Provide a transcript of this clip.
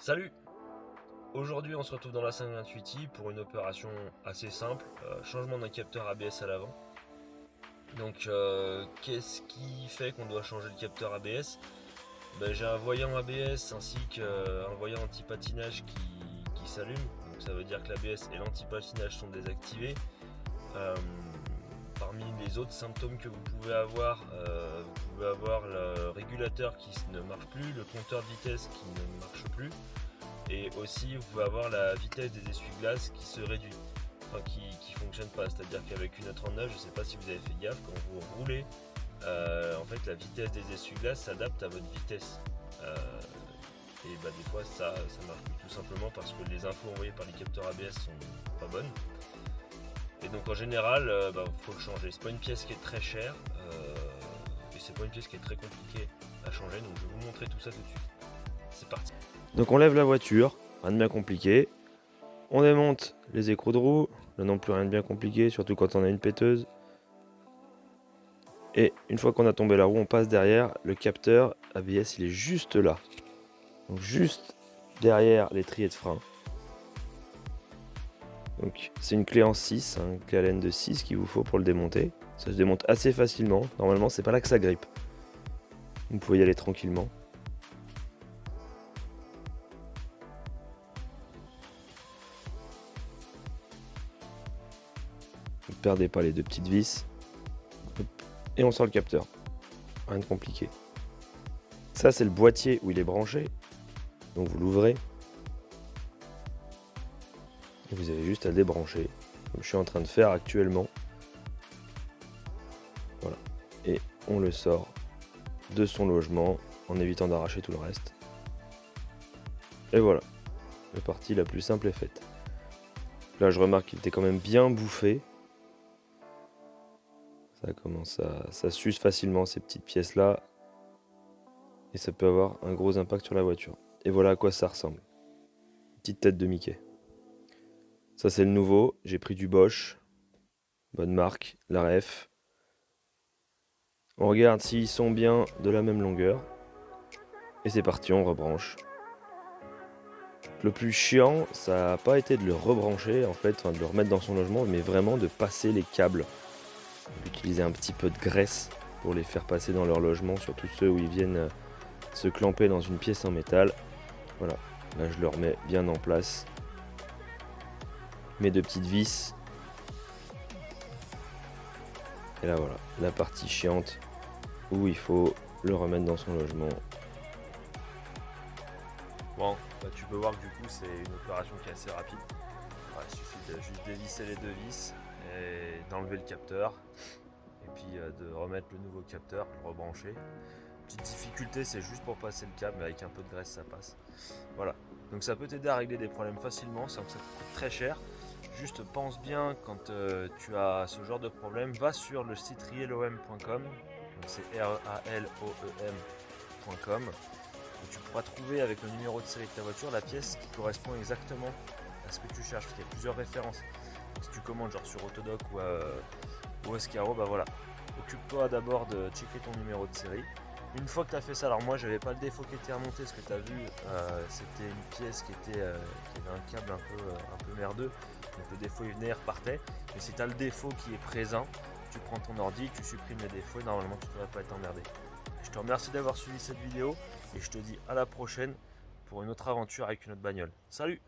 Salut! Aujourd'hui on se retrouve dans la 528i pour une opération assez simple, changement d'un capteur ABS à l'avant. Donc qu'est-ce qui fait qu'on doit changer le capteur ABS? J'ai un voyant ABS ainsi qu'un voyant anti-patinage qui s'allume, donc ça veut dire que l'ABS et l'anti-patinage sont désactivés. Parmi les autres symptômes que vous pouvez avoir le régulateur qui ne marche plus, le compteur de vitesse qui ne marche plus, et aussi vous pouvez avoir la vitesse des essuie-glaces qui se réduit, enfin qui fonctionne pas, c'est-à-dire qu'avec une 39, je ne sais pas si vous avez fait gaffe, quand vous roulez, en fait la vitesse des essuie-glaces s'adapte à votre vitesse, et des fois ça marche plus, tout simplement parce que les infos envoyées par les capteurs ABS sont pas bonnes. Et donc en général, faut le changer. C'est pas une pièce qui est très chère, et c'est pas une pièce qui est très compliquée à changer, donc je vais vous montrer tout ça tout de suite. C'est parti. Donc on lève la voiture, rien de bien compliqué. On démonte les écrous de roue, là non plus rien de bien compliqué, surtout quand on a une péteuse. Et une fois qu'on a tombé la roue, on passe derrière. Le capteur ABS, il est juste là. Donc juste derrière l'étrier de frein. Donc c'est une clé en 6, une clé Allen de 6 qu'il vous faut pour le démonter. Ça se démonte assez facilement. Normalement, c'est pas là que ça grippe. Vous pouvez y aller tranquillement. Ne perdez pas les deux petites vis. Et on sort le capteur. Rien de compliqué. Ça, c'est le boîtier où il est branché. Donc vous l'ouvrez. Et vous avez juste à le débrancher, comme je suis en train de faire actuellement. Voilà. Et on le sort de son logement en évitant d'arracher tout le reste. Et voilà. La partie la plus simple est faite. Là, je remarque qu'il était quand même bien bouffé. Ça commence ça s'use facilement ces petites pièces là. Et ça peut avoir un gros impact sur la voiture. Et voilà à quoi ça ressemble. Petite tête de Mickey. Ça c'est le nouveau, j'ai pris du Bosch, bonne marque, la ref. On regarde s'ils sont bien de la même longueur. Et c'est parti, on rebranche. Le plus chiant, ça n'a pas été de le rebrancher, en fait, de le remettre dans son logement, mais vraiment de passer les câbles. D'utiliser un petit peu de graisse pour les faire passer dans leur logement, surtout ceux où ils viennent se clamper dans une pièce en métal. Voilà, là je le remets bien en place. Mes deux petites vis. Et là voilà, la partie chiante où il faut le remettre dans son logement. Bon, tu peux voir que du coup c'est une opération qui est assez rapide. Il suffit de juste dévisser les deux vis et d'enlever le capteur. Et puis de remettre le nouveau capteur, le rebrancher. Petite difficulté, c'est juste pour passer le câble, mais avec un peu de graisse ça passe. Voilà, donc ça peut t'aider à régler des problèmes facilement sans que ça te coûte très cher. Juste pense bien quand tu as ce genre de problème, va sur le site rielom.com, c'est RALOEM.com, où tu pourras trouver avec le numéro de série de ta voiture la pièce qui correspond exactement à ce que tu cherches. Il y a plusieurs références. Si tu commandes genre sur Autodoc ou Escaro, voilà. Occupe-toi d'abord de checker ton numéro de série. Une fois que tu as fait ça, alors moi j'avais pas le défaut qui était remonté, ce que tu as vu, c'était une pièce qui avait un câble un peu merdeux, donc le défaut il venait et repartait. Mais si tu as le défaut qui est présent, tu prends ton ordi, tu supprimes les défauts et normalement tu ne devrais pas être emmerdé. Je te remercie d'avoir suivi cette vidéo et je te dis à la prochaine pour une autre aventure avec une autre bagnole. Salut!